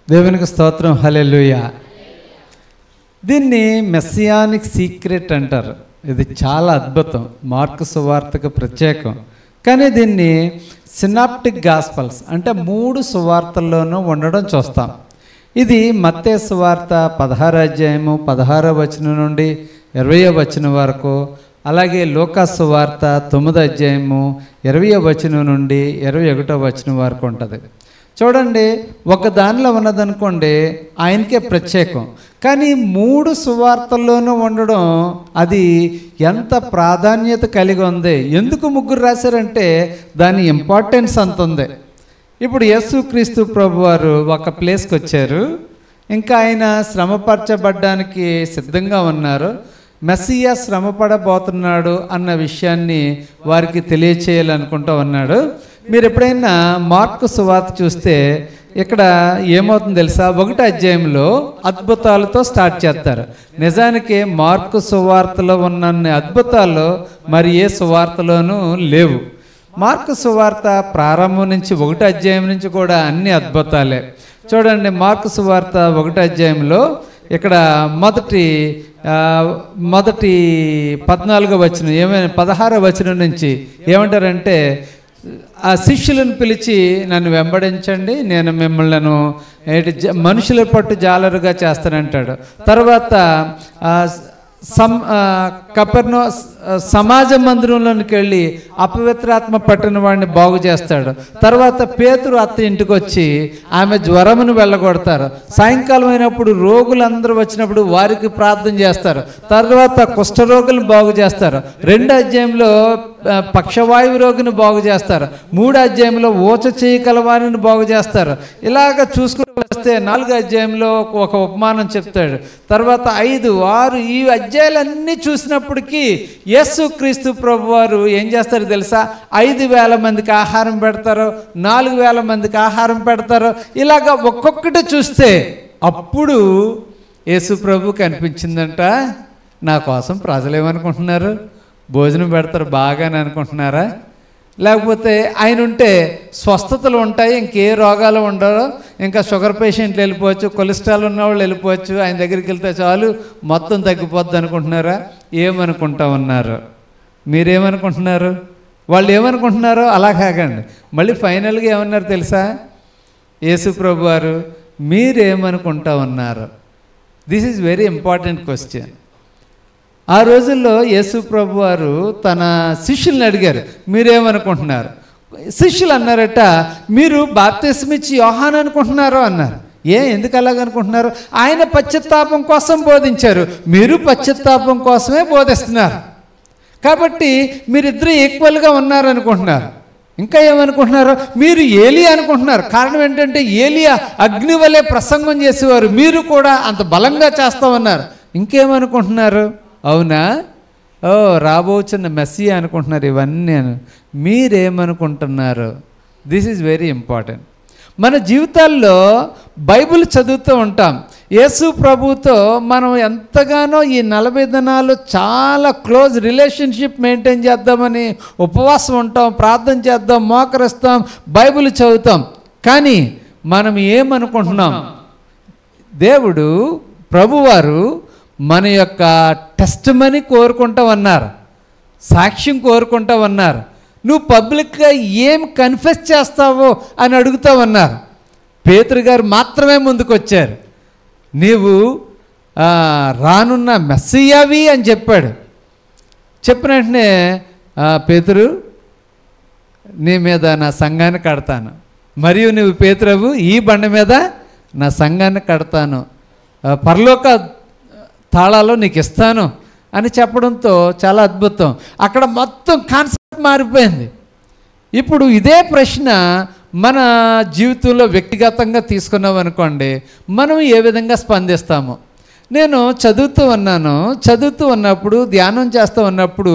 దేవునికి స్తోత్రం. హల్లెలూయా. దీన్ని మెస్సియానిక్ సీక్రెట్ అంటారు. ఇది చాలా అద్భుతం, మార్కు సువార్తకు ప్రత్యేకం. కానీ దీన్ని సినాప్టిక్ గాస్పల్స్ అంటే 3 సువార్తల్లోనూ ఉండడం చూస్తాం. ఇది మత్తయి సువార్త 16వ అధ్యాయము 16వ వచనం నుండి 20వ వచనం వరకు, అలాగే లూకా సువార్త 9వ అధ్యాయము 20వ వచనం నుండి 21వ వచనం వరకు ఉంటుంది. చూడండి, ఒక దానిలో ఉన్నదనుకోండి ఆయనకే ప్రత్యేకం. కానీ 3 సువార్తల్లోనూ ఉండడం అది ఎంత ప్రాధాన్యత కలిగి ఉంది. ఎందుకు 3 రాశారంటే దాని ఇంపార్టెన్స్ అంత ఉంది. ఇప్పుడు యేసుక్రీస్తు ప్రభువారు ఒక ప్లేస్కి వచ్చారు. ఇంకా ఆయన శ్రమపరచబడ్డానికి సిద్ధంగా ఉన్నారు. మెస్సియా శ్రమపడబోతున్నాడు అన్న విషయాన్ని వారికి తెలియచేయాలనుకుంటూ ఉన్నాడు. మీరు ఎప్పుడైనా మార్కు సువార్త చూస్తే ఇక్కడ ఏమవుతుందో తెలుసా, 1వ అధ్యాయంలో అద్భుతాలతో స్టార్ట్ చేస్తారు. నిజానికి మార్కు సువార్తలో ఉన్న అద్భుతాలు మరి ఏ సువార్తలోనూ లేవు. మార్కు సువార్త ప్రారంభం నుంచి 1వ అధ్యాయం నుంచి కూడా అన్ని అద్భుతాలే. చూడండి, మార్కు సువార్త 1వ అధ్యాయంలో ఇక్కడ మొదటి 14వ వచనం ఏమైనా 16వ వచనం నుంచి ఏమంటారంటే, ఆ శిష్యులను పిలిచి నన్ను వెంబడించండి, నేను మిమ్మల్ని మనుషుల పట్టు జాలరుగా చేస్తానంటాడు. తర్వాత సమాజ మందిరంలోనికి వెళ్ళి అపవిత్రాత్మ పట్టిన వాడిని బాగు చేస్తాడు. తర్వాత పేతురు అత్త ఇంటికి వచ్చి ఆమె జ్వరమును వెళ్ళగొడతారు. సాయంకాలం అయినప్పుడు రోగులందరూ వచ్చినప్పుడు వారికి ప్రార్థన చేస్తారు. తర్వాత కుష్ఠరోగులను బాగు చేస్తారు. 2వ అధ్యాయంలో పక్షవాయువు రోగిని బాగు చేస్తారు. 3వ అధ్యాయంలో ఊచ చేయగల వారిని బాగు చేస్తారు. ఇలాగ చూసుకుని వస్తే 4వ అధ్యాయంలో ఒక ఉపమానం చెప్తాడు. తర్వాత 5, 6 ఈ అధ్యాయాలన్నీ చూసినప్పటికీ యేసుక్రీస్తు ప్రభువారు ఏం చేస్తారు తెలుసా, 5,000 మందికి ఆహారం పెడతారు, 4,000 మందికి ఆహారం పెడతారు. ఇలాగ ఒక్కొక్కటి చూస్తే అప్పుడు యేసు ప్రభు కనిపించిందంట, నా కోసం ప్రజలు ఏమనుకుంటున్నారు, భోజనం పెడతారు బాగానే అనుకుంటున్నారా, లేకపోతే ఆయన ఉంటే స్వస్థతలు ఉంటాయి, ఇంకే రోగాలు ఉండవు, ఇంకా షుగర్ పేషెంట్లు వెళ్ళిపోవచ్చు, కొలెస్ట్రాల్ ఉన్నవాళ్ళు వెళ్ళిపోవచ్చు, ఆయన దగ్గరికి వెళ్తే చాలు మొత్తం తగ్గిపోద్ది అనుకుంటున్నారా? ఏమనుకుంటా ఉన్నారు? మీరేమనుకుంటున్నారు? వాళ్ళు ఏమనుకుంటున్నారో అలా కాకండి. మళ్ళీ ఫైనల్గా ఏమన్నారు తెలుసా, యేసు ప్రభు వారు మీరేమనుకుంటా ఉన్నారు? This is very important question. ఆ రోజుల్లో యేసు ప్రభు వారు తన శిష్యుల్ని అడిగారు, మీరేమనుకుంటున్నారు? శిష్యులు అన్నారట, మీరు బాప్తిస్మిచ్చి యోహాను అనుకుంటున్నారో అన్నారు. ఎందుకు అలాగనుకుంటున్నారు? ఆయన పశ్చాత్తాపం కోసం బోధించారు, మీరు పశ్చాత్తాపం కోసమే బోధిస్తున్నారు. కాబట్టి మీరిద్దరూ ఈక్వల్గా ఉన్నారనుకుంటున్నారు. ఇంకా ఏమనుకుంటున్నారు? మీరు ఏలియా అనుకుంటున్నారు. కారణం ఏంటంటే ఏలియా అగ్ని వలె ప్రసంగం చేసేవారు, మీరు కూడా అంత బలంగా చేస్తామన్నారు. ఇంకేమనుకుంటున్నారు? అవునా, రాబోచున్న మెస్సియా అనుకుంటున్నారు. ఇవన్నీ మీరేమనుకుంటున్నారు? This is very important. మన జీవితాల్లో బైబిల్ చదువుతూ ఉంటాం. యేసు ప్రభుతో మనం ఎంతగానో ఈ 40 దినాలు చాలా క్లోజ్ రిలేషన్షిప్ మెయింటైన్ చేద్దామని ఉపవాసం ఉంటాం, ప్రార్థన చేద్దాం, మోకరిస్తాం, బైబిల్ చదువుతాం. కానీ మనం ఏమనుకుంటున్నాం? దేవుడు ప్రభువారు మన యొక్క టెస్ట్ మనీ కోరుకుంటా ఉన్నారు, సాక్ష్యం కోరుకుంటా ఉన్నారు. నువ్వు పబ్లిక్గా ఏం కన్ఫెస్ చేస్తావో అని అడుగుతా ఉన్నారు. పేతురు గారు మాత్రమే ముందుకు వచ్చారు. నీవు రానున్న మెస్సియావి అని చెప్పాడు. చెప్పిన వెంటనే పేతురు, నీ మీద నా సంఘాన్ని కడతాను, మరియు నువ్వు పేతురవు ఈ బండ మీద నా సంఘాన్ని కడతాను, పరలోక తాళాలు నీకు ఇస్తాను అని చెప్పడంతో చాలా అద్భుతం. అక్కడ మొత్తం కాన్సెప్ట్ మారిపోయింది. ఇప్పుడు ఇదే ప్రశ్న మన జీవితంలో వ్యక్తిగతంగా తీసుకున్నాం అనుకోండి, మనం ఏ విధంగా స్పందిస్తాము? నేను చదువుతూ ఉన్నప్పుడు ధ్యానం చేస్తూ ఉన్నప్పుడు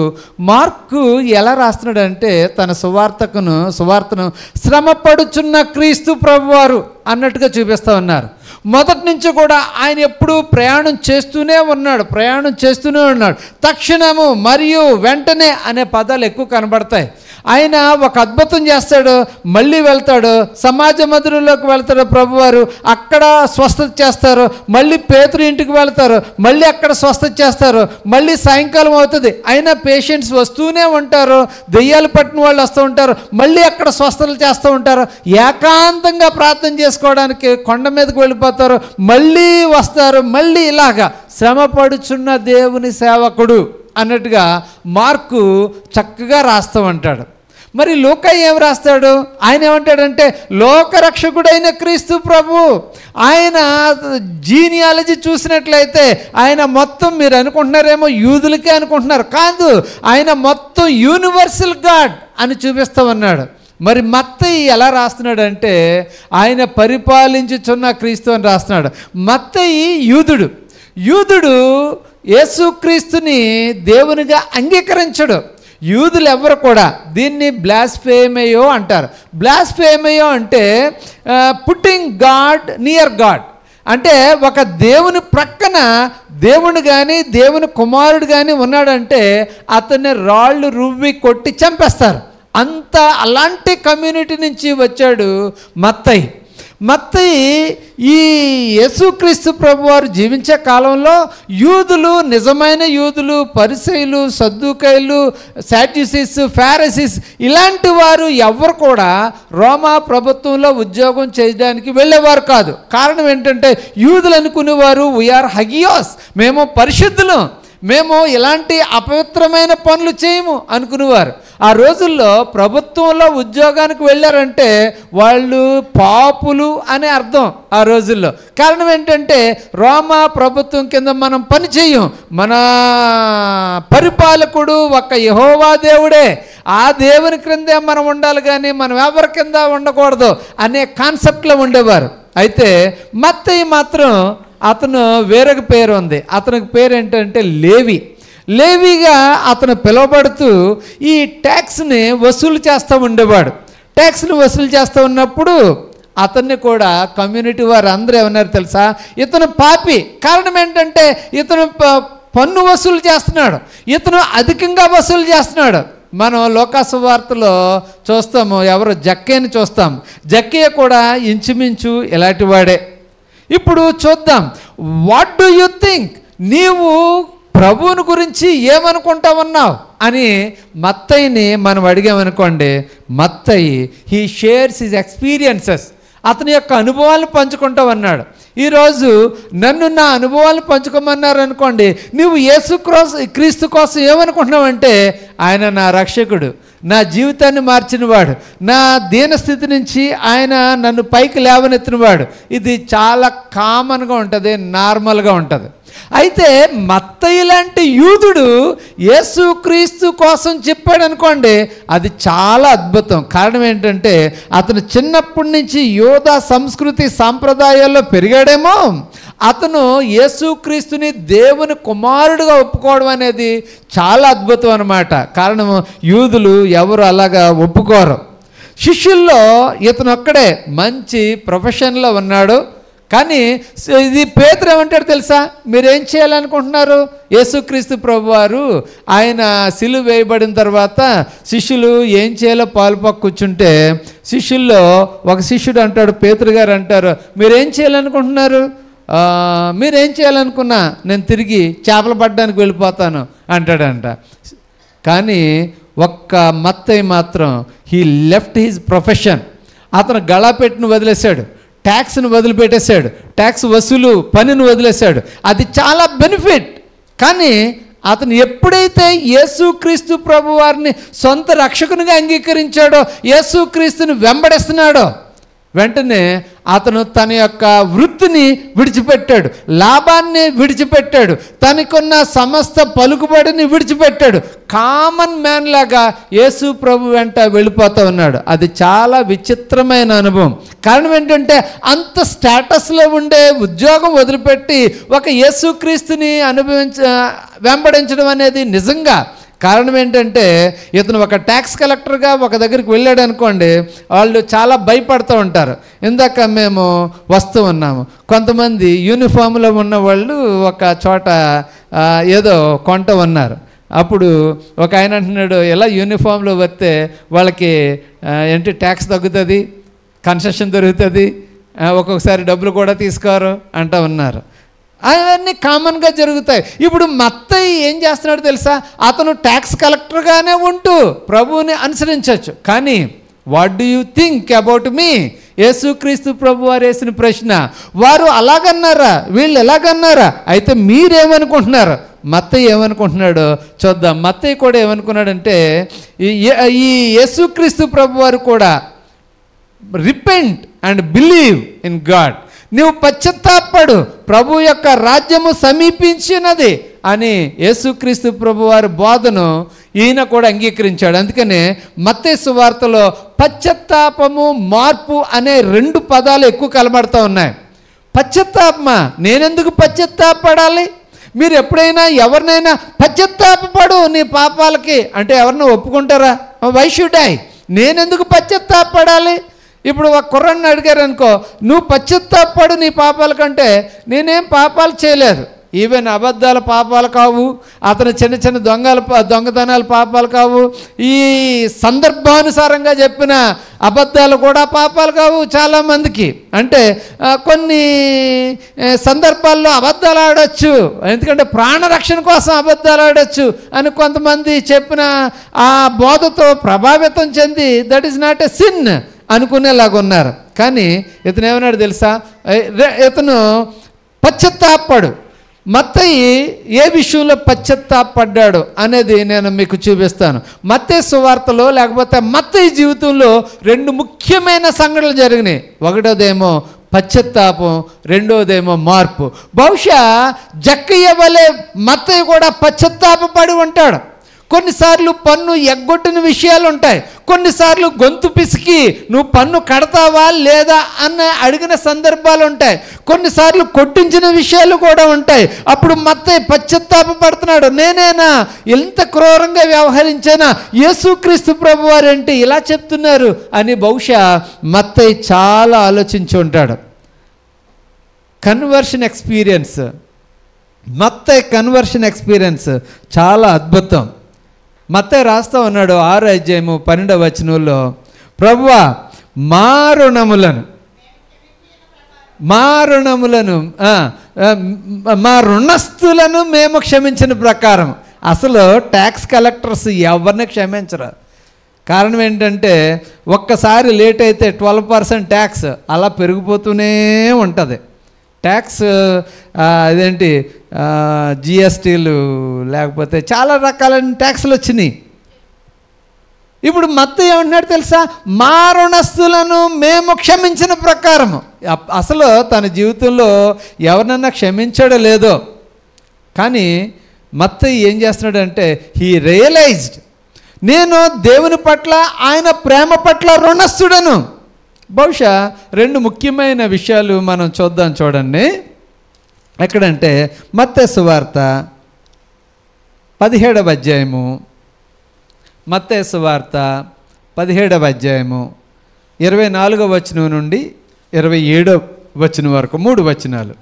మార్కు ఎలా రాస్తున్నాడంటే తన సువార్తను శ్రమపడుచున్న క్రీస్తు ప్రభువారు అన్నట్టుగా చూపిస్తూ ఉన్నారు. మొదటి నుంచి కూడా ఆయన ఎప్పుడూ ప్రయాణం చేస్తూనే ఉన్నాడు. తక్షణము మరియు వెంటనే అనే పదాలు ఎక్కువ కనబడతాయి. ఆయన ఒక అద్భుతం చేస్తాడు, మళ్ళీ వెళ్తాడు, సమాజ మందిరంలోకి వెళ్తాడు ప్రభువారు, అక్కడ స్వస్థత చేస్తారు. మళ్ళీ పేతురు ఇంటికి వెళ్తారు, మళ్ళీ అక్కడ స్వస్థత చేస్తారు. మళ్ళీ సాయంకాలం అవుతుంది, అయినా పేషెంట్స్ వస్తూనే ఉంటారు, దెయ్యాలు పట్టిన వాళ్ళు వస్తూ ఉంటారు, మళ్ళీ అక్కడ స్వస్థతలు చేస్తూ ఉంటారు. ఏకాంతంగా ప్రార్థన చేసుకోవడానికి కొండ మీదకి వెళ్ళిపోతారు, మళ్ళీ వస్తారు. మళ్ళీ ఇలాగా శ్రమపడుచున్న దేవుని సేవకుడు అన్నట్టుగా మార్కు చక్కగా రాస్తూ ఉంటాడు. మరి లూకా ఏం రాస్తాడు? ఆయన ఏమంటాడంటే లోకరక్షకుడైన క్రీస్తు ప్రభు. ఆయన జీనియాలజీ చూసినట్లయితే ఆయన మొత్తం, మీరు అనుకుంటున్నారేమో యూదులకే అనుకుంటున్నారు, కాదు, ఆయన మొత్తం యూనివర్సల్ గాడ్ అని చూపిస్తూ ఉన్నాడు. మరి మత్తయి ఎలా రాస్తున్నాడంటే ఆయన పరిపాలించుచున్న క్రీస్తు అని రాస్తున్నాడు. మత్తయి యూదుడు యేసుక్రీస్తుని దేవునిగా అంగీకరించడు. యూదులు ఎవరు కూడా దీన్ని బ్లాస్ఫేమయో అంటారు. బ్లాస్ఫేమయో అంటే పుట్టింగ్ గాడ్ నియర్ గాడ్, అంటే ఒక దేవుని ప్రక్కన దేవుని కానీ దేవుని కుమారుడు కానీ ఉన్నాడంటే అతన్ని రాళ్ళు రువ్వి కొట్టి చంపేస్తారు. అలాంటి కమ్యూనిటీ నుంచి వచ్చాడు మత్తయి. ఈ యేసుక్రీస్తు ప్రభు వారు జీవించే కాలంలో యూదులు, నిజమైన యూదులు, పరిసయ్యులు, సద్దూకయ్యులు, సాడ్యూసీస్, ఫారిసీస్ ఇలాంటి వారు ఎవరు కూడా రోమా ప్రభుత్వంలో ఉద్యోగం చేయడానికి వెళ్ళేవారు కాదు. కారణం ఏంటంటే యూదులు అనుకునేవారు వీఆర్ హగియోస్, మేము పరిశుద్ధులం, మేము ఇలాంటి అపవిత్రమైన పనులు చేయము అనుకునేవారు. ఆ రోజుల్లో ప్రభుత్వంలో ఉద్యోగానికి వెళ్ళారంటే వాళ్ళు పాపులు అనే అర్థం ఆ రోజుల్లో. కారణం ఏంటంటే రోమా ప్రభుత్వం కింద మనం పని చేయం, మన పరిపాలకుడు ఒక యెహోవా దేవుడే, ఆ దేవుని క్రిందే మనం ఉండాలి కానీ మనం ఎవరి కింద ఉండకూడదు అనే కాన్సెప్ట్లో ఉండేవారు. అయితే మత్తయి మాత్రం అతను వేరొక పేరు ఉంది. అతనికి పేరు ఏంటంటే లేవిగా అతను పిలువబడుతూ ఈ ట్యాక్స్ని వసూలు చేస్తూ ఉండేవాడు. ట్యాక్స్ని వసూలు చేస్తూ ఉన్నప్పుడు అతన్ని కూడా కమ్యూనిటీ వారు అందరూ ఏమన్నారు తెలుసా? ఇతను పాపి. కారణం ఏంటంటే ఇతను పన్ను వసూలు చేస్తున్నాడు, ఇతను అధికంగా వసూలు చేస్తున్నాడు. మనం లోకాసు వార్తలో చూస్తాము, ఎవరు జక్కయ్యని చూస్తాం. జక్కయ్య కూడా ఇంచుమించు ఇలాంటి వాడే. ఇప్పుడు చూద్దాం, వాట్ డూ యూ థింక్, నీవు ప్రభువుని గురించి ఏమనుకుంటా ఉన్నావు అని మత్తయిని మనం అడిగామనుకోండి, మత్తయి హీ షేర్స్ హిజ్ ఎక్స్పీరియన్సెస్, అతని యొక్క అనుభవాలను పంచుకుంటా ఉన్నాడు. ఈరోజు నన్ను నా అనుభవాలను పంచుకోమన్నారు అనుకోండి, నువ్వు క్రీస్తు కోసం ఏమనుకుంటున్నావంటే ఆయన నా రక్షకుడు, నా జీవితాన్ని మార్చినవాడు, నా దీనస్థితి నుంచి ఆయన నన్ను పైకి లేవనెత్తినవాడు. ఇది చాలా కామన్గా ఉంటుంది, నార్మల్గా ఉంటుంది. అయితే మత్తయి లాంటి యూదుడు యేసుక్రీస్తు కోసం చెప్పాడు అనుకోండి, అది చాలా అద్భుతం. కారణం ఏంటంటే అతను చిన్నప్పటి నుంచి యూదా సంస్కృతి సాంప్రదాయాల్లో పెరిగాడేమో, అతను యేసుక్రీస్తుని దేవుని కుమారుడుగా ఒప్పుకోవడం అనేది చాలా అద్భుతం అన్నమాట. కారణము యూదులు ఎవరు అలాగా ఒప్పుకోరు. శిష్యుల్లో ఇతను ఒక్కడే మంచి ప్రొఫెషన్లో ఉన్నాడు. కానీ ఇది పేతురు ఏమంటాడు తెలుసా? మీరేం చేయాలనుకుంటున్నారు? యేసుక్రీస్తు ప్రభువారు ఆయన సిలువ వేయబడిన తర్వాత శిష్యులు ఏం చేయాలో పాలుపక్క కూర్చుంటే శిష్యుల్లో ఒక శిష్యుడు అంటాడు, పేతురు గారు అంటారు, మీరేం చేయాలనుకుంటున్నారు? మీరేం చేయాలనుకున్నా నేను తిరిగి చేపలు పట్టడానికి వెళ్ళిపోతాను అంటాడంట. కానీ ఒక్క మత్తయి మాత్రం హీ లెఫ్ట్ హిజ్ ప్రొఫెషన్. అతను గళాపెట్టును వదిలేశాడు, ట్యాక్స్ను వదిలిపెట్టేశాడు, ట్యాక్స్ వసూలు పనిని వదిలేశాడు. అది చాలా బెనిఫిట్. కానీ అతను ఎప్పుడైతే యేసుక్రీస్తు ప్రభు వారిని సొంత రక్షకునిగా అంగీకరించాడో, యేసుక్రీస్తుని వెంబడిస్తున్నాడో, వెంటనే అతను తన యొక్క వృత్తిని విడిచిపెట్టాడు, లాభాన్ని విడిచిపెట్టాడు, తనకున్న సమస్త పలుకుబడిని విడిచిపెట్టాడు. కామన్ మ్యాన్ లాగా యేసు ప్రభు వెంట వెళ్ళిపోతూ ఉన్నాడు. అది చాలా విచిత్రమైన అనుభవం. కారణం ఏంటంటే అంత స్టేటస్లో ఉండే ఉద్యోగం వదిలిపెట్టి ఒక యేసుక్రీస్తుని వెంబడించడం అనేది నిజంగా కారణం ఏంటంటే ఇతను ఒక ట్యాక్స్ కలెక్టర్గా ఒక దగ్గరికి వెళ్ళాడు అనుకోండి, వాళ్ళు చాలా భయపడుతూ ఉంటారు. ఇందాక మేము వస్తూ ఉన్నాము, కొంతమంది యూనిఫామ్లో ఉన్న వాళ్ళు ఒక చోట ఏదో కొంట ఉన్నారు. అప్పుడు ఒక ఆయన అంటున్నాడు, ఎలా యూనిఫామ్లో వస్తే వాళ్ళకి ఏంటి ట్యాక్స్ తగ్గుతుంది, కన్సెషన్ దొరుకుతుంది, ఒక్కొక్కసారి డబ్బులు కూడా తీసుకోరు అంటూ ఉన్నారు. అవన్నీ కామన్గా జరుగుతాయి. ఇప్పుడు మత్తయి ఏం చేస్తున్నాడు తెలుసా? అతను ట్యాక్స్ కలెక్టర్గానే ఉంటూ ప్రభువుని అనుసరించవచ్చు. కానీ what do you think about me? యేసుక్రీస్తు ప్రభు వారు వేసిన ప్రశ్న, వారు అలాగన్నారా, వీళ్ళు ఎలాగన్నారా, అయితే మీరేమనుకుంటున్నారు? మత్తయి ఏమనుకుంటున్నాడు చూద్దాం. మత్తయి కూడా ఏమనుకున్నాడంటే, ఈ యేసుక్రీస్తు ప్రభు వారు కూడా repent and believe in God, నువ్వు పశ్చాత్తాపడు, ప్రభు యొక్క రాజ్యము సమీపించినది అని యేసుక్రీస్తు ప్రభు వారి బోధను ఈయన కూడా అంగీకరించాడు. అందుకనే మత్తయి సువార్తలో పశ్చాత్తాపము, మార్పు అనే 2 పదాలు ఎక్కువ కలబడుతూ ఉన్నాయి. పశ్చాత్తాపమా, నేనెందుకు పశ్చాత్తాపడాలి? మీరు ఎప్పుడైనా ఎవరినైనా పశ్చాత్తాపడు నీ పాపాలకి అంటే ఎవరినో ఒప్పుకుంటారా? వై షుడ్ ఐ, నేనెందుకు పశ్చాత్తాపడాలి? ఇప్పుడు ఒక కుర్రాన్ని అడిగారు అనుకో, నువ్వు పశ్చాత్తాపడు నీ పాపాల కంటే, నేనేం పాపాలు చేయలేదు. ఈవెన్ అబద్ధాల పాపాలు కావు, అతను చిన్న చిన్న దొంగతనాల పాపాలు కావు, ఈ సందర్భానుసారంగా చెప్పిన అబద్ధాలు కూడా పాపాలు కావు చాలామందికి. అంటే కొన్ని సందర్భాల్లో అబద్ధాలు ఆడవచ్చు, ఎందుకంటే ప్రాణరక్షణ కోసం అబద్ధాలు ఆడవచ్చు అని కొంతమంది చెప్పిన ఆ బోధతో ప్రభావితం చెంది that is not a sin అనుకునేలాగా ఉన్నారు. కానీ ఇతను ఏమన్నాడు తెలుసా? ఇతను పశ్చాత్తాపడు. మత్తయి ఏ విషయంలో పశ్చాత్తాపడ్డాడు అనేది నేను మీకు చూపిస్తాను. మత్తయి సువార్తలో లేకపోతే మత్తయి జీవితంలో 2 ముఖ్యమైన సంఘటనలు జరిగినాయి. ఒకటోదేమో పశ్చాత్తాపం, రెండోదేమో మార్పు. బహుశా జక్కయ్య వలె మత్తయి కూడా పశ్చాత్తాపడి ఉంటాడు. కొన్నిసార్లు పన్ను ఎగ్గొట్టిన విషయాలు ఉంటాయి, కొన్నిసార్లు గొంతు పిసికి నువ్వు పన్ను కడతావా లేదా అన్న అడిగిన సందర్భాలు ఉంటాయి, కొన్నిసార్లు కొట్టించిన విషయాలు కూడా ఉంటాయి. అప్పుడు మత్తయి పశ్చాత్తాపడుతున్నాడు, నేనేనా ఎంత క్రూరంగా వ్యవహరించానా, యేసుక్రీస్తు ప్రభు వారేంటి ఇలా చెప్తున్నారు అని బహుశా మత్తయి చాలా ఆలోచించి ఉంటాడు. కన్వర్షన్ ఎక్స్పీరియన్స్, మత్తయి కన్వర్షన్ ఎక్స్పీరియన్స్ చాలా అద్భుతం. మత్తయి రాస్తూ ఉన్నాడు 6వ అధ్యాయము 12వ వచనంలో, ప్రభువా మా రుణస్థులను మేము క్షమించిన ప్రకారం. అసలు ట్యాక్స్ కలెక్టర్స్ ఎవరిని క్షమించరు. కారణం ఏంటంటే ఒక్కసారి లేట్ అయితే 12% ట్యాక్స్ అలా పెరిగిపోతూనే ఉంటుంది. ట్యాక్స్ అదేంటి జిఎస్టీలు లేకపోతే చాలా రకాలైన ట్యాక్స్లు వచ్చినాయి. ఇప్పుడు మత్తయి ఏమంటున్నాడు తెలుసా? మా రుణస్థులను మేము క్షమించిన ప్రకారము. అసలు తన జీవితంలో ఎవరినన్నా క్షమించాడో లేదో, కానీ మత్తయి ఏం చేస్తున్నాడంటే హీ రియలైజ్డ్, నేను దేవుని పట్ల ఆయన ప్రేమ పట్ల రుణస్థుడను. బహుశా 2 ముఖ్యమైన విషయాలు మనం చూడండి. ఎక్కడంటే మత్తయి సువార్త 17వ అధ్యాయము, మత్తయి సువార్త 17వ అధ్యాయము 24వ వచనం నుండి 27వ వచనం వరకు 3 వచనాలు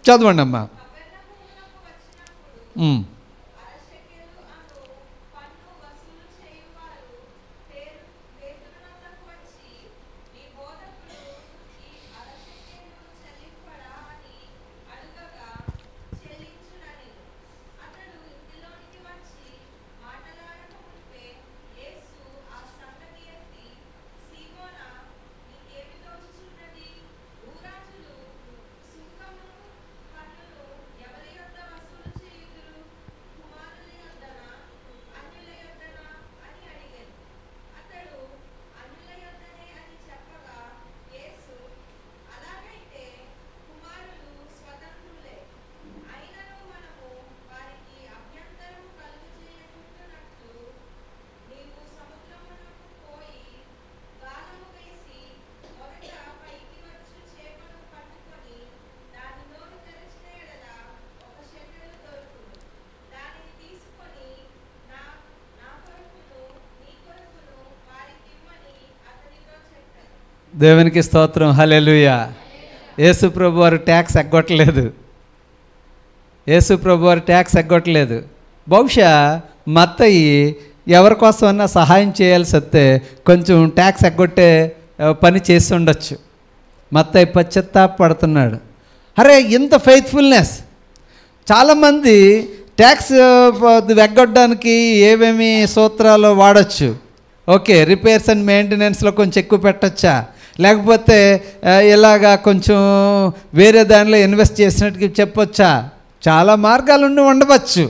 చదవండి అమ్మా. దేవునికి స్తోత్రం, హల్లెలూయా. యేసు ప్రభు వారు ట్యాక్స్ ఎగ్గొట్టలేదు. యేసు ప్రభు వారు ట్యాక్స్ ఎగ్గొట్టలేదు. బహుశా మత్తయి ఎవరి కోసమన్నా సహాయం చేయాల్సి వస్తే కొంచెం ట్యాక్స్ ఎగ్గొట్టే పని చేసి ఉండొచ్చు. మత్తయి పశ్చాత్తాపడుతున్నాడు. అరే, ఇంత ఫెయిత్ఫుల్నెస్! చాలామంది ట్యాక్స్ ఎగ్గొట్టడానికి ఏమేమి సూత్రాలు వాడచ్చు. ఓకే, రిపేర్స్ అండ్ మెయింటెనెన్స్లో కొంచెం ఎక్కువ పెట్టచ్చా, లేకపోతే ఇలాగా కొంచెం వేరే దానిలో ఇన్వెస్ట్ చేసినట్టుగా చెప్పొచ్చా, చాలా మార్గాలు ఉండవచ్చు.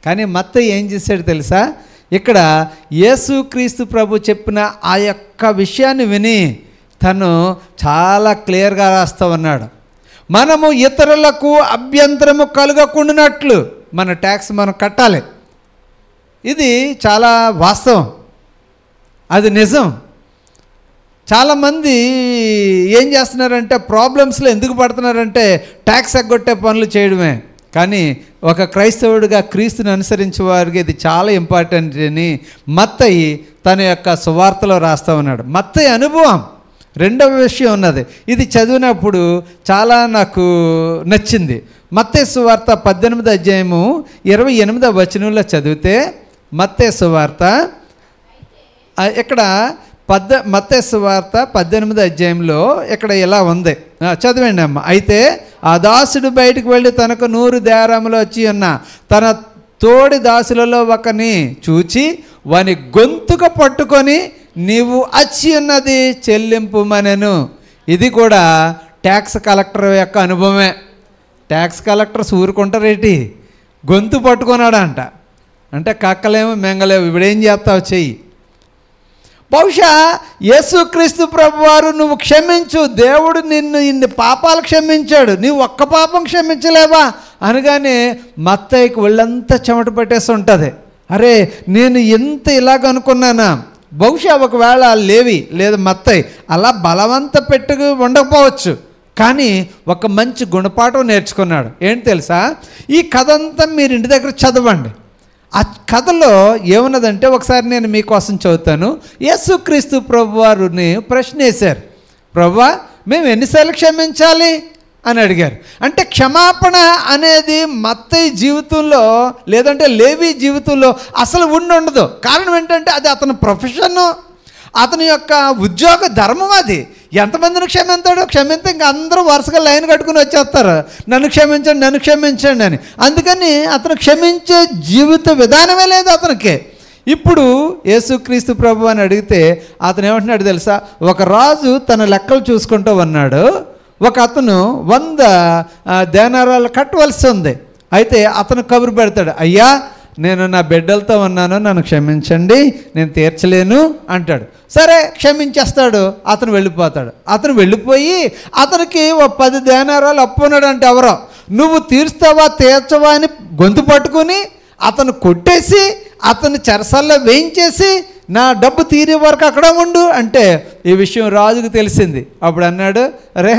కానీ మత్తయి ఏం చేశాడు తెలుసా? ఇక్కడ యేసుక్రీస్తు ప్రభు చెప్పిన ఆ యొక్క విషయాన్ని విని తను చాలా క్లియర్గా రాస్తూ ఉన్నాడు. మనము ఇతరులకు అభ్యంతరము కలగకుండానట్లు మన ట్యాక్స్ మనం కట్టాలి. ఇది చాలా వాస్తవం, అది నిజం. చాలామంది ఏం చేస్తున్నారంటే, ప్రాబ్లమ్స్లో ఎందుకు పడుతున్నారంటే ట్యాక్స్ ఎగ్గొట్టే పనులు చేయడమే. కానీ ఒక క్రైస్తవుడిగా క్రీస్తుని అనుసరించే వారికి ఇది చాలా ఇంపార్టెంట్ అని మత్తయి తన యొక్క సువార్తలో రాస్తూ ఉన్నాడు. మత్తయి అనుభవం. రెండవ విషయం ఉన్నది, ఇది చదివినప్పుడు చాలా నాకు నచ్చింది. మత్తయి సువార్త 18వ అధ్యాయము 28వ వచనంలో చదివితే, మత్తయి సువార్త ఇక్కడ మత్తయి సువార్త 18వ అధ్యాయంలో ఇక్కడ ఇలా ఉంది, చదివండి అమ్మ. అయితే ఆ దాసుడు బయటకు వెళ్ళి తనకు 100 దేరాములు వచ్చి ఉన్న తన తోడి దాసులలో ఒకని చూచి వాని గొంతుక పట్టుకొని, నీవు వచ్చి ఉన్నది చెల్లింపుమనెను. ఇది కూడా ట్యాక్స్ కలెక్టర్ యొక్క అనుభవమే. ట్యాక్స్ కలెక్టర్స్ ఊరుకుంటారేటి, గొంతు పట్టుకున్నాడంట. అంటే కక్కలేమో మెంగలేవు, ఇప్పుడేం చేస్తావు చెయ్యి. బహుశా యేసుక్రీస్తు ప్రభువారు నువ్వు క్షమించు, దేవుడు నిన్ను ఇన్ని పాపాలు క్షమించాడు, నీవు ఒక్క పాపం క్షమించలేవా అనగానే మత్తయికి ఒళ్ళంతా చెమట పట్టేసి ఉంటుంది. అరే, నేను ఎంత ఇలాగ అనుకున్నానా. బహుశా ఒకవేళ లేవి లేదా మత్తయి అలా బలవంత పెట్టుకు ఉండకపోవచ్చు, కానీ ఒక మంచి గుణపాఠం నేర్చుకున్నాడు. ఏంటి తెలుసా? ఈ కథ అంతా మీరు ఇంటి దగ్గర చదవండి. ఆ కథలో ఏమున్నదంటే, ఒకసారి నేను మీకోసం చదువుతాను. యేసుక్రీస్తు ప్రభువారిని ప్రశ్న వేశారు, ప్రభువా మేము ఎన్నిసార్లు క్షమించాలి అని అడిగారు. అంటే క్షమాపణ అనేది మత్తయి జీవితంలో లేదంటే లేవి జీవితంలో అసలు ఉండదు. కారణం ఏంటంటే అది అతని ప్రొఫెషను, అతని యొక్క ఉద్యోగ ధర్మం. అది ఎంతమందిని క్షమిస్తే ఇంకా అందరూ వరుసగా లైన్ కట్టుకుని వచ్చేస్తారు, నన్ను క్షమించండి నన్ను క్షమించండి అని. అందుకని అతను క్షమించే జీవిత విధానమే లేదు అతనికి. ఇప్పుడు యేసుక్రీస్తు ప్రభు అని అడిగితే అతను ఏమంటున్నాడు తెలుసా? ఒక రాజు తన లెక్కలు చూసుకుంటూ ఉన్నాడు. ఒక అతను 100 దేనారాలు కట్టవలసి ఉంది. అయితే అతను కబురు పెడతాడు, అయ్యా నేను నా బిడ్డలతో ఉన్నాను, నన్ను క్షమించండి, నేను తీర్చలేను అంటాడు. సరే క్షమించేస్తాడు, అతను వెళ్ళిపోతాడు. అతను వెళ్ళిపోయి అతనికి 10 దేనారాలు అప్పు ఉన్నాడు. అంటే ఎవరో నువ్వు తీర్స్తావా తీర్చవా అని గొంతు పట్టుకుని అతను కొట్టేసి అతను చెరసల్లో వేయించేసి నా డబ్బు తీరే వరకు అక్కడ ఉండు అంటే ఈ విషయం రాజుకు తెలిసింది. అప్పుడు అన్నాడు, రే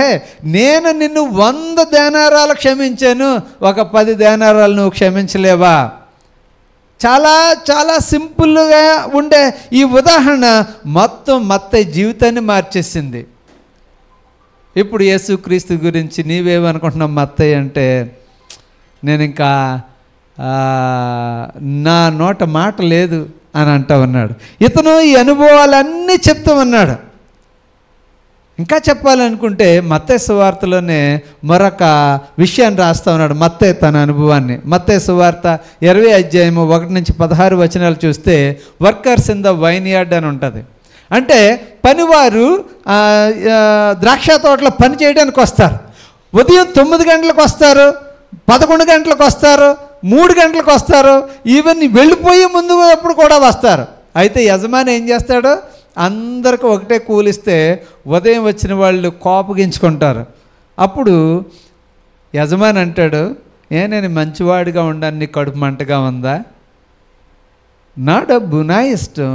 నేను నిన్ను 100 దేనారాలు క్షమించాను, ఒక 10 దేనారాలు నువ్వు క్షమించలేవా? చాలా చాలా సింపుల్గా ఉండే ఈ ఉదాహరణ మొత్తం మత్తయి జీవితాన్ని మార్చేసింది. ఇప్పుడు యేసుక్రీస్తు గురించి నీవేమనుకుంటున్నావు మత్తయి అంటే, నేను ఇంకా నా నోట మాట లేదు అని అంటూ ఉన్నాడు. ఇతను ఈ అనుభవాలన్నీ చెప్తూ ఉన్నాడు. ఇంకా చెప్పాలనుకుంటే మత్తయి సువార్తలోనే మరొక విషయాన్ని రాస్తూ ఉన్నాడు. మత్తయి తన అనుభవాన్ని మత్తయి సువార్త 20వ అధ్యాయము 1-16 వచనాలు చూస్తే, workers in the wine yard అని ఉంటుంది. అంటే పనివారు ద్రాక్ష తోటలో పని చేయడానికి వస్తారు. ఉదయం 9 గంటలకు వస్తారు, 11 గంటలకు వస్తారు, 3 గంటలకు వస్తారు, ఈవెన్ వెళ్ళిపోయే ముందు అప్పుడు కూడా వస్తారు. అయితే యజమాని ఏం చేస్తాడు? అందరికి ఒకటే కూలిస్తే ఉదయం వచ్చిన వాళ్ళు కోపగించుకుంటారు. అప్పుడు యజమాని అంటాడు, నేను మంచివాడిగా ఉండాను, నీ కడుపు మంటగా ఉందా? నా డబ్బు నా ఇష్టం,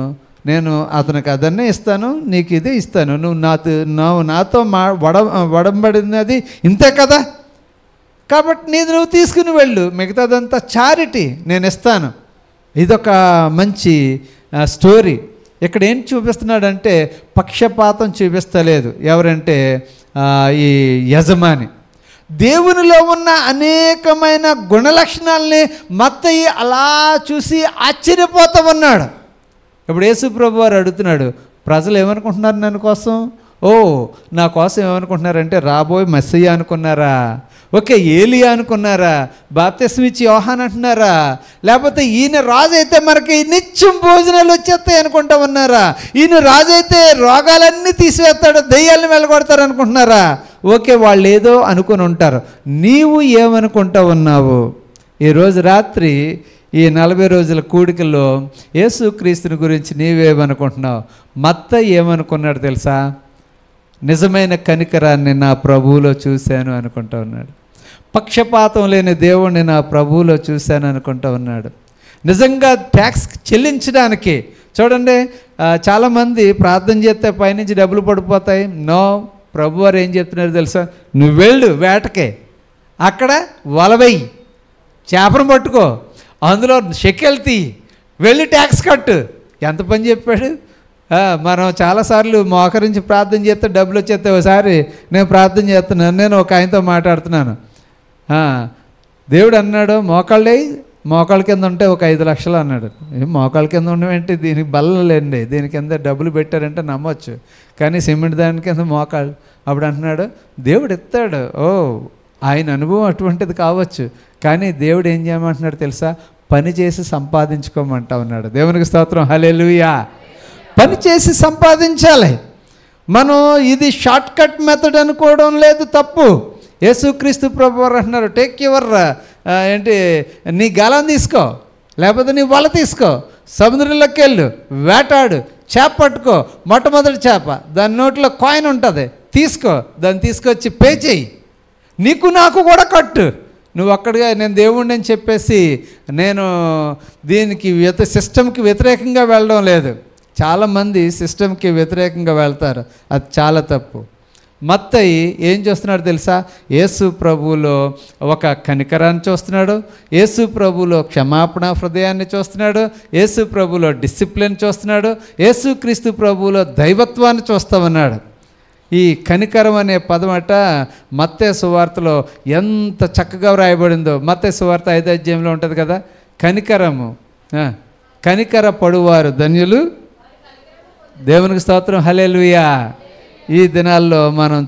నేను అతనికి అదన్నే ఇస్తాను, నీకు ఇదే ఇస్తాను, నువ్వు నాతో వడంబడినది ఇంతే కదా, కాబట్టి నువ్వు తీసుకుని వెళ్ళు, మిగతాదంతా చారిటీ నేను ఇస్తాను. ఇదొక మంచి స్టోరీ. ఇక్కడ ఏం చూపిస్తున్నాడంటే పక్షపాతం చూపిస్తలేదు. ఎవరంటే ఈ యజమాని. దేవునిలో ఉన్న అనేకమైన గుణలక్షణాలని మత్తయి అలా చూసి ఆశ్చర్యపోతూ ఉన్నాడు. ఇప్పుడు యేసు ప్రభు వారు అడుగుతున్నాడు, ప్రజలు ఏమనుకుంటున్నారు నన్ను కోసం? నా కోసం ఏమనుకుంటున్నారంటే రాబోయే మెస్సయ్య అనుకున్నారా? ఓకే, ఏలియా అనుకున్నారా? బాప్తిస్మం ఇచ్చి యోహాన్ అంటున్నారా? లేకపోతే ఈయన రాజు అయితే మనకి నిత్యం భోజనాలు వచ్చేస్తాయి అనుకుంటా ఉన్నారా? ఈయన రాజు అయితే రోగాలన్నీ తీసివేస్తాడు, దెయ్యాలను వెళ్ళగొడతారు అనుకుంటున్నారా? ఓకే, వాళ్ళు ఏదో అనుకుని ఉంటారు. నీవు ఏమనుకుంటా ఉన్నావు? ఈరోజు రాత్రి ఈ 40 రోజుల కూడికల్లో యేసుక్రీస్తుని గురించి నీవేమనుకుంటున్నావు? మత్తయి ఏమనుకున్నాడు తెలుసా? నిజమైన కనికరాన్ని నా ప్రభువులో చూశాను అనుకుంటా ఉన్నాడు. పక్షపాతం లేని దేవుణ్ణి నా ప్రభువులో చూశాను అనుకుంటా ఉన్నాడు. నిజంగా ట్యాక్స్ చెల్లించడానికి చూడండి, చాలామంది ప్రార్థన చేస్తే పైనుంచి డబ్బులు పడిపోతాయి. నో, ప్రభు వారు ఏం చెప్తున్నారు తెలుసా? నువ్వు వెళ్ళు వేటకే, అక్కడ వలవెయ్యి, చేపను పట్టుకో, అందులో షెకెల్ తీ, వెళ్ళి ట్యాక్స్ కట్టు. ఎంత పని చెప్పాడు? మనం చాలాసార్లు మోకరించి ప్రార్థన చేస్తే డబ్బులు వచ్చేస్తే. ఒకసారి నేను ప్రార్థన చేస్తున్నాను, నేను ఒక ఆయనతో మాట్లాడుతున్నాను. దేవుడు అన్నాడు, మోకాళ్ళ కింద ఉంటే ఒక 5 లక్షలు అన్నాడు. మోకాళ్ళ కింద ఉండవేంటి? దీనికి బల్లలేండి, దీని కింద డబ్బులు పెట్టారంటే నమ్మొచ్చు, కానీ సిమెంట్ దాని కింద మోకాళ్ళు. అప్పుడు అంటున్నాడు, దేవుడు ఇస్తాడు. ఆయన అనుభవం అటువంటిది కావచ్చు, కానీ దేవుడు ఏం చేయమంటున్నాడు తెలుసా? పని చేసి సంపాదించుకోమంటా ఉన్నాడు. దేవునికి స్తోత్రం, హల్లెలూయా. పని చేసి సంపాదించాలి. మనం ఇది షార్ట్ కట్ మెథడ్ అనుకోవడం లేదు, తప్పు. యేసుక్రీస్తు ప్రభు వారు అంటున్నారు, టేక్ యువర్ నీ గాలం తీసుకో, లేకపోతే నీ వల తీసుకో, సముద్రంలోకి వెళ్ళు, వేటాడు, చేప పట్టుకో, మొట్టమొదటి చేప, దాని నోట్లో కాయిన్ ఉంటుంది, తీసుకో, దాన్ని తీసుకొచ్చి పే చేయి, నీకు నాకు కూడా కట్టు. నువ్వు అక్కడిగా నేను దేవుణ్ణి అని చెప్పేసి నేను దీనికి సిస్టమ్కి వ్యతిరేకంగా వెళ్ళడం లేదు. చాలామంది సిస్టమ్కి వ్యతిరేకంగా వెళ్తారు, అది చాలా తప్పు. మత్తయి ఏం చూస్తున్నాడు తెలుసా? యేసు ప్రభువులో ఒక కనికరాన్ని చూస్తున్నాడు, యేసు ప్రభువులో క్షమాపణ హృదయాన్ని చూస్తున్నాడు, యేసు ప్రభువులో డిసిప్లిన్ చూస్తున్నాడు, యేసుక్రీస్తు ప్రభువులో దైవత్వాన్ని చూస్తూ ఉన్నాడు. ఈ కనికరం అనే పదం అట మత్తయి సువార్తలో ఎంత చక్కగా వ్రాయబడిందో. మత్తయి సువార్త 5వ అధ్యాయంలో ఉంటుంది కదా, కనికరము, కనికర పడువారు ధన్యులు. దేవునికి స్తోత్రం, హల్లెలూయా. ఈ దినాల్లో మనం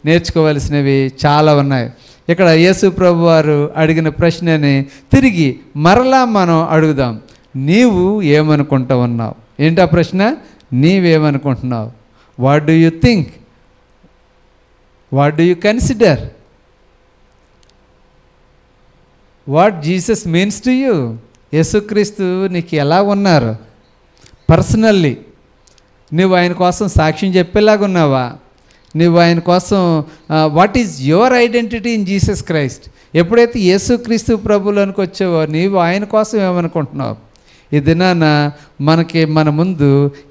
నేర్చుకోవలసినవి చాలా ఉన్నాయి. ఇక్కడ యేసు ప్రభు వారు అడిగిన ప్రశ్నని తిరిగి మరలా మనం అడుగుదాం. నీవు ఏమనుకుంటూ ఉన్నావు? ఏంటా ప్రశ్న? నీవేమనుకుంటున్నావు? What do you think? What do you consider? What Jesus means to you? యేసుక్రీస్తు నీకు ఎలా ఉన్నారు? పర్సనల్లీ నువ్వు ఆయన కోసం సాక్ష్యం చెప్పేలాగా ఉన్నావా? నువ్వు ఆయన కోసం what is your identity in Jesus Christ? ఎప్పుడైతే యేసుక్రీస్తు ప్రభువులోనికి వచ్చావో నీవు ఆయన కోసం ఏమనుకుంటున్నావు? ఈ దినాన మన ముందు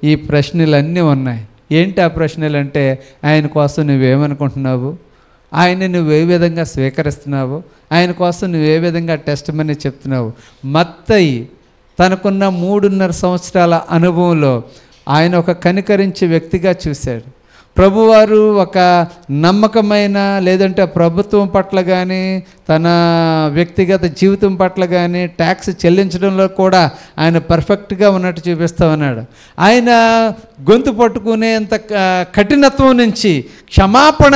ఈ ప్రశ్నలన్నీ ఉన్నాయి. ఏంటి ఆ ప్రశ్నలు అంటే, ఆయన కోసం నువ్వేమనుకుంటున్నావు? ఆయన్ని నువ్వు ఏ విధంగా స్వీకరిస్తున్నావు? ఆయన కోసం నువ్వు ఏ విధంగా టెస్టిమనీ చెప్తున్నావు? మత్తయి తనకున్న 3.5 సంవత్సరాల అనుభవంలో ఆయన ఒక కనికరించే వ్యక్తిగా చూశాడు. ప్రభువారు ఒక నమ్మకమైన, లేదంటే ప్రభుత్వం పట్ల కానీ తన వ్యక్తిగత జీవితం పట్ల కానీ ట్యాక్స్ చెల్లించడంలో కూడా ఆయన పర్ఫెక్ట్గా ఉన్నట్టు చూపిస్తూ ఉన్నాడు. ఆయన గొంతు పట్టుకునేంత కఠినత్వం నుంచి క్షమాపణ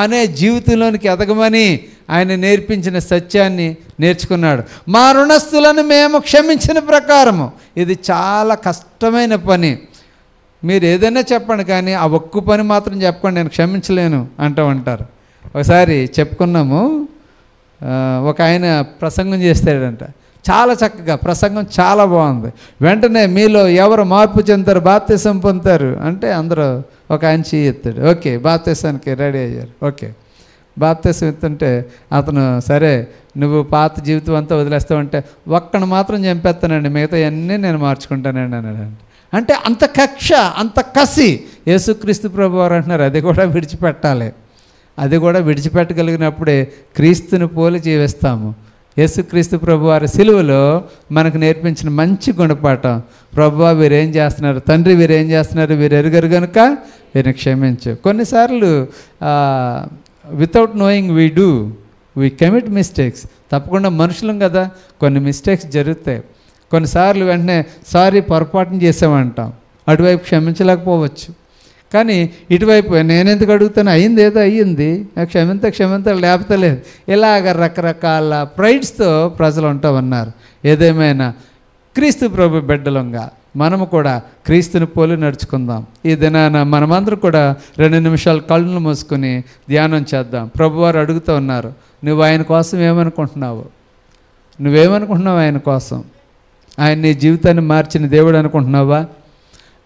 అనే జీవితంలోనికి ఎదగమని ఆయన నేర్పించిన సత్యాన్ని నేర్చుకున్నాడు. మా రుణస్థులను మేము క్షమించిన ప్రకారము. ఇది చాలా కష్టమైన పని. మీరు ఏదైనా చెప్పండి, కానీ ఆ ఒక్క పని మాత్రం చెప్పండి, నేను క్షమించలేను అంటూ ఉంటారు. ఒకసారి చెప్పుకున్నాము, ఒక ఆయన ప్రసంగం చేస్తాడంట, చాలా చక్కగా ప్రసంగం చాలా బాగుంది. వెంటనే మీలో ఎవరు మార్పు చెందుతారు, బాప్తిసం పొందుతారు అంటే అందరూ ఒక ఆయన ఎత్తాడు. ఓకే, బాప్తిసానికి రెడీ అయ్యారు. ఓకే, బాప్తిసం ఎత్తుంటే అతను, సరే నువ్వు పాత జీవితం అంతా వదిలేస్తావంటే ఒక్కను మాత్రం చంపేస్తానండి, మిగతా అన్నీ నేను మార్చుకుంటానండి అన్నాడు. అంటే అంత కక్ష, అంత కసి. యేసుక్రీస్తు ప్రభు వారు అంటున్నారు, అది కూడా విడిచిపెట్టాలి. అది కూడా విడిచిపెట్టగలిగినప్పుడే క్రీస్తుని పోలి జీవిస్తాము. యేసుక్రీస్తు ప్రభువారి సిలువలో మనకు నేర్పించిన మంచి గుణపాఠం. ప్రభువా వీరేం చేస్తున్నారు, తండ్రి వీరేం చేస్తున్నారు, వీరు ఎరుగరు కనుక వీరిని క్షమించు. కొన్నిసార్లు without knowing we commit mistakes. తప్పకుండా మనుషులం కదా, కొన్ని మిస్టేక్స్ జరుగుతాయి. కొన్నిసార్లు వెంటనే సారీ పొరపాటును చేసామంటాం, అటువైపు క్షమించలేకపోవచ్చు. కానీ ఇటువైపు నేనెందుకు అడుగుతాను, అయ్యింది ఏదో అయ్యింది, క్షమింత లేకపోతే లేదు. ఇలాగ రకరకాల ప్రైడ్స్తో ప్రజలు ఉంటా ఉన్నారు. ఏదేమైనా క్రీస్తు ప్రభు బిడ్డలంగా మనము కూడా క్రీస్తుని పోలి నడుచుకుందాం. ఈ దినాన మనమందరం కూడా 2 నిమిషాలు కళ్ళు మూసుకొని ధ్యానం చేద్దాం. ప్రభువారు అడుగుతూ ఉన్నారు, నువ్వు ఆయన కోసం ఏమనుకుంటున్నావు? నువ్వేమనుకుంటున్నావు ఆయన కోసం? ఆయన నీ జీవితాన్ని మార్చిన దేవుడు అనుకుంటున్నావా?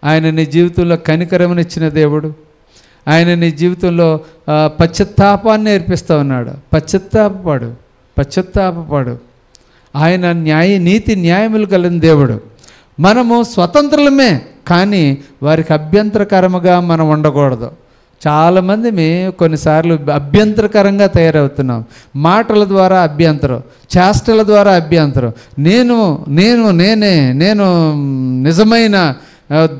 ఆయన నీ జీవితంలో కనికరమునిచ్చిన దేవుడు. ఆయన నీ జీవితంలో పశ్చాత్తాపాన్ని నేర్పిస్తూ ఉన్నాడు. పశ్చాత్తాపపడు. ఆయన నీతి న్యాయములు కలిగిన దేవుడు. మనము స్వతంత్రులమే, కానీ వారికి అభ్యంతరకరముగా మనం ఉండకూడదు. చాలామంది కొన్నిసార్లు అభ్యంతరకరంగా తయారవుతున్నాం. మాటల ద్వారా అభ్యంతరం, చేష్టల ద్వారా అభ్యంతరం. నేను నిజమైన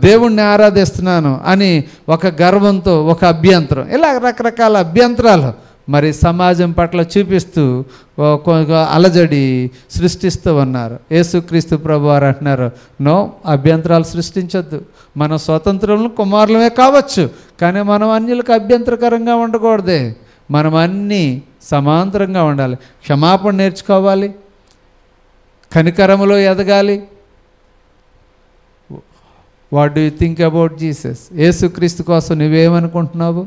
దేవుణ్ణి ఆరాధిస్తున్నాను అని ఒక గర్వంతో ఒక అభ్యంతరం, ఇలా రకరకాల అభ్యంతరాలు మరి సమాజం పట్ల చూపిస్తూ అలజడి సృష్టిస్తూ ఉన్నారు. యేసుక్రీస్తు ప్రభువారు అంటున్నారు, నో, అభ్యంతరాలు సృష్టించొద్దు. మనం స్వతంత్రులను కుమారులమే కావచ్చు, కానీ మనం అన్యులకు అభ్యంతరకరంగా ఉండకూడదే. మనం అన్నీ సమాంతరంగా ఉండాలి. క్షమాపణ నేర్చుకోవాలి, కనికరములో ఎదగాలి. What do you think about Jesus? యేసుక్రీస్తు కోసం నువ్వేమనుకుంటున్నావు?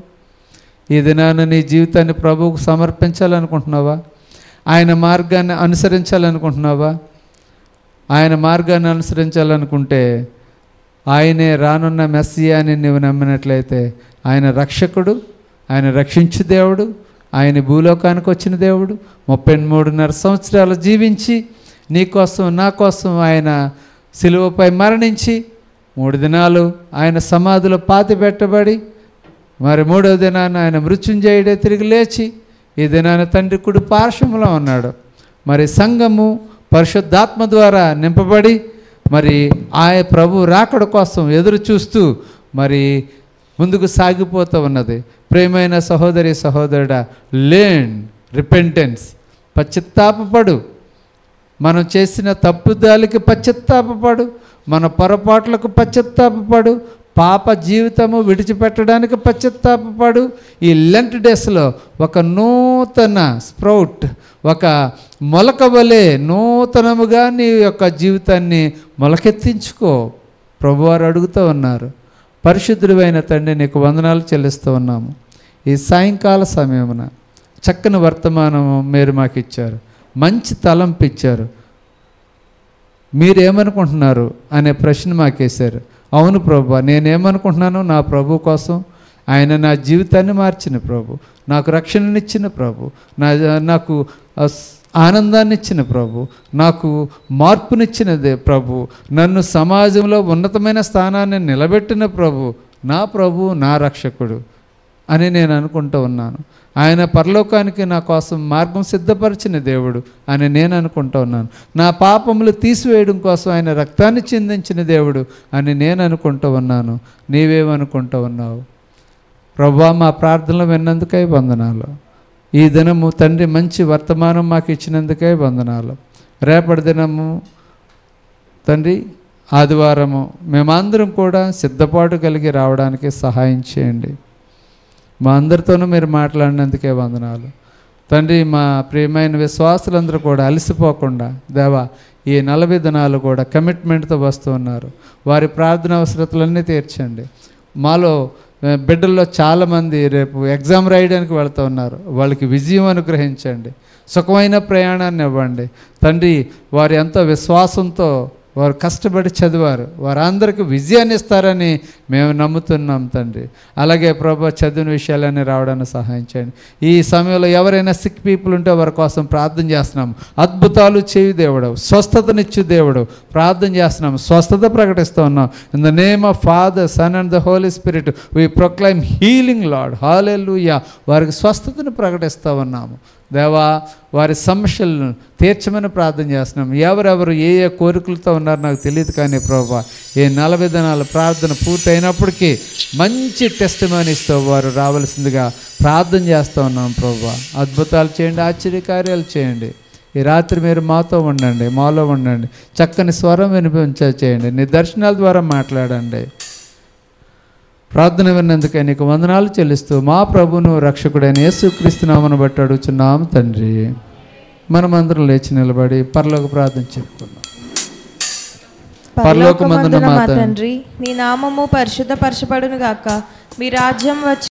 ఈ దినాన నీ జీవితాన్ని ప్రభువుకు సమర్పించాలనుకుంటున్నావా? ఆయన మార్గాన్ని అనుసరించాలనుకుంటున్నావా? ఆయన మార్గాన్ని అనుసరించాలనుకుంటే ఆయనే రానున్న మెస్సియా అని నువ్వు నమ్మినట్లయితే ఆయన రక్షకుడు, ఆయన రక్షించు దేవుడు, ఆయన భూలోకానికి వచ్చిన దేవుడు. 33.5 సంవత్సరాలు జీవించి నీ కోసం నా కోసం ఆయన సిలువపై మరణించి 3 దినాలు ఆయన సమాధిలో పాతిపెట్టబడి మరి 3వ దినాన ఆయన మృత్యుంజయుడే తిరిగి లేచి ఈ దినాన తండ్రి కుడి పార్శ్వములో ఉన్నాడు. మరి సంఘము పరిశుద్ధాత్మ ద్వారా నింపబడి మరి ఆయన ప్రభు రాకడ కోసం ఎదురు చూస్తూ మరి ముందుకు సాగిపోతూ ఉన్నది. ప్రియమైన సహోదరి సహోదరుడా, లెర్న్ రిపెంటెన్స్. పశ్చాత్తాపపడు. మనం చేసిన తప్పుదాలకి పశ్చాత్తాపపడు, మన పొరపాట్లకు పశ్చాత్తాపపడు, పాప జీవితము విడిచిపెట్టడానికి పశ్చాత్తాపపడు. ఈ లెంట్ డేస్లో ఒక నూతన స్ప్రౌట్, ఒక మొలక వలె నూతనముగా నీ యొక్క జీవితాన్ని మొలకెత్తించుకో. ప్రభువారు అడుగుతూ ఉన్నారు. పరిశుద్ధుడైన తండ్రి, నీకు వందనాలు చెల్లిస్తూ ఉన్నాము. ఈ సాయంకాల సమయమున చక్కని వర్తమానము మీరు మాకు ఇచ్చారు, మంచి తలంపు ఇచ్చారు. మీరేమనుకుంటున్నారు అనే ప్రశ్న మాకేశారు. అవును ప్రభు, నేనేమనుకుంటున్నాను? నా ప్రభు కోసం ఆయన నా జీవితాన్ని మార్చిన ప్రభు, నాకు రక్షణనిచ్చిన ప్రభు, నాకు ఆనందాన్ని ఇచ్చిన ప్రభు, నాకు మార్పునిచ్చినదే ప్రభు, నన్ను సమాజంలో ఉన్నతమైన స్థానాన్ని నిలబెట్టిన ప్రభు, నా రక్షకుడు అని నేను అనుకుంటూ ఉన్నాను. ఆయన పరలోకానికి నా కోసం మార్గం సిద్ధపరిచిన దేవుడు అని నేను అనుకుంటూ ఉన్నాను. నా పాపములు తీసివేయడం కోసం ఆయన రక్తాన్ని చిందించిన దేవుడు అని నేను అనుకుంటూ ఉన్నాను. నీవేమనుకుంటూ ఉన్నావు? ప్రభువా, మా ప్రార్థనలు విన్నందుకై వందనాలు. ఈ దినము తండ్రి మంచి వర్తమానం మాకు ఇచ్చినందుకై వందనాలు. రేపటి దినము తండ్రి ఆదివారము మేమందరం కూడా సిద్ధపాటు కలిగి రావడానికి సహాయం చేయండి. మా అందరితోనూ మీరు మాట్లాడినందుకే వందనాలు తండ్రి. మా ప్రియమైన విశ్వాసులందరూ కూడా అలసిపోకుండా దేవా ఈ 40 దినాలు కూడా కమిట్మెంట్తో వస్తూ ఉన్నారు. వారి ప్రార్థన అవసరతలన్నీ తీర్చండి. మాలో బిడ్డల్లో చాలామంది రేపు ఎగ్జామ్ రాయడానికి వెళ్తూ ఉన్నారు. వాళ్ళకి విజయం అనుగ్రహించండి, సుఖమైన ప్రయాణాన్ని ఇవ్వండి తండ్రి. వారు ఎంతో విశ్వాసంతో వారు కష్టపడి చదివారు, వారందరికీ విజయాన్ని ఇస్తారని మేము నమ్ముతున్నాం తండ్రి. అలాగే ప్రభు చదివిన విషయాలన్నీ రావడానికి సహాయం చేయండి. ఈ సమయంలో ఎవరైనా సిక్ పీపుల్ ఉంటే వారి కోసం ప్రార్థన చేస్తున్నాము. అద్భుతాలు చేయు దేవుడు, స్వస్థతనిచ్చు దేవుడు, ప్రార్థన చేస్తున్నాము, స్వస్థత ప్రకటిస్తూ ఉన్నాం. In the name of Father, Son and the Holy Spirit we proclaim healing Lord. Hallelujah. వారికి స్వస్థతను ప్రకటిస్తూ ఉన్నాము దేవా వారి సమస్యలను తీర్చమని ప్రార్థన చేస్తున్నాం. ఎవరెవరు ఏ ఏ కోరికలతో ఉన్నారో నాకు తెలియదు, కానీ ప్రభా ఈ 40 దినాల ప్రార్థన పూర్తయినప్పటికీ మంచి టెస్టిమనీస్తో వారు రావాల్సిందిగా ప్రార్థన చేస్తూ ఉన్నాం. ప్రభా అద్భుతాలు చేయండి, ఆశ్చర్యకార్యాలు చేయండి. ఈ రాత్రి మీరు మాతో ఉండండి, మాలో ఉండండి, చక్కని స్వరం వినిపించేయండి, నీ దర్శనాల ద్వారా మాట్లాడండి. ప్రార్థన విన్నందుకే నీకు వందనాలు చెల్లిస్తూ మా ప్రభువును రక్షకుడైన యేసుక్రీస్తు నామమును బట్టి అడుగుచున్నాము తండ్రి. మనమందరం లేచి నిలబడి పరలోక ప్రార్థన చెప్పుకుందాం. పరలోకమందున్న మా తండ్రి, నీ నామము పరిశుద్ధపరచబడును గాక, మీ రాజ్యం వచ్చి